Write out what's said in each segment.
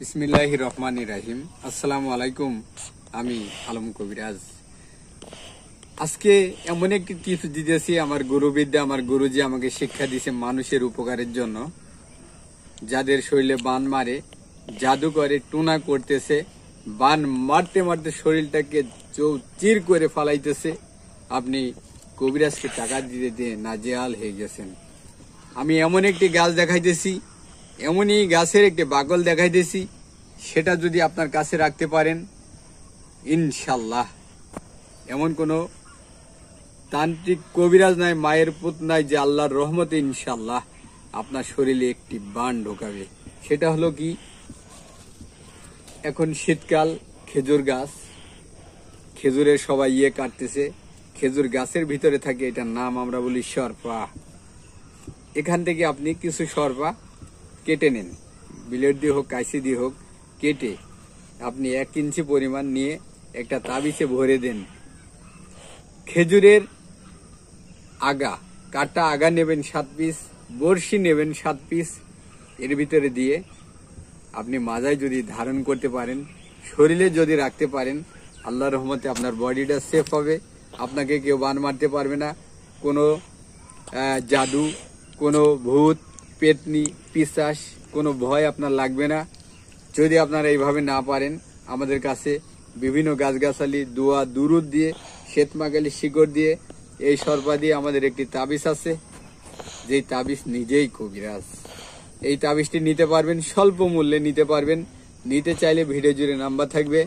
বিসমিল্লাহির রহমানির রহিম। আসসালামু আলাইকুম। আমি আলম কবিরাজ। আজকে এমন একটি টিপস দিতেছি, আমার গুরুবিদ্যা, আমার গুরুজি আমাকে শিক্ষা দিয়েছে মানুষের উপকারের জন্য। যাদের শরীরে বান মারে, জাদু করে, টুনা করতেছে, বান মারতে মারতে শরীরটাকে চৌচির করে ফালাইতেছে, আপনি কবিরাজকে টাকা দিতে দিয়ে নাজেহাল হয়ে গেছেন। আমি এমন একটি গাছ দেখাইতেছি, এমনই গাছের একটি বাকল দেখাইতেছি, সেটা যদি আপনার কাছে রাখতে পারেন, ইনশাল্লাহ এমন কোনো তান্ত্রিক কবিরাজ নাই, মায়ের পুত নাই, যে আল্লাহর রহমতে ইনশাল্লাহ আপনার শরীরে একটি বান ঢোকাবে। সেটা হলো কি, এখন শীতকাল, খেজুর গাছ, খেজুরের সবাই কাটতেছে, খেজুর গাছের ভিতরে থাকে, এটার নাম আমরা বলি সরপা। এখান থেকে আপনি কিছু সরপা কেটে নেন, ব্লেড দিয়ে হোক, কাঁচি দিয়ে হোক, কেটে আপনি 1 ইঞ্চি পরিমাণ নিয়ে একটা তাবিজে ভরে দেন। খেজুরের আগা, কাটা আগা নেবেন 7 পিস, বড়শি নেবেন 7 পিস, এর ভিতরে দিয়ে আপনি মাজায় যদি ধারণ করতে পারেন, শরীরে যদি রাখতে পারেন, আল্লাহর রহমতে আপনার বডিটা সেফ হবে। আপনাকে কেউ বান মারতে পারবে না। কোনো জাদু, কোনো ভূত, পেতনি, পিশাচ, কোনো ভয় আপনার লাগবে না। যদি আপনারা এইভাবে না পারেন, আমাদের কাছে বিভিন্ন গাছগাছালি, দোয়া, দুরুদ দিয়ে, শ্বেতমাগালি শিকড় দিয়ে, এই সরপা দিয়ে আমাদের একটি তাবিজ আছে, যেই তাবিজ নিজেই কবিরাজ। এই তাবিজটি নিতে পারবেন, স্বল্প মূল্যে নিতে পারবেন। নিতে চাইলে ভিডিও জুড়ে নাম্বার থাকবে,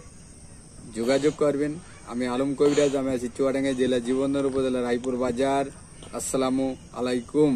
যোগাযোগ করবেন। আমি আলম কবিরাজ, আমি আছি চুয়াডাঙ্গা জেলা, জীবননগর উপজেলা, রায়পুর বাজার। আসসালামু আলাইকুম।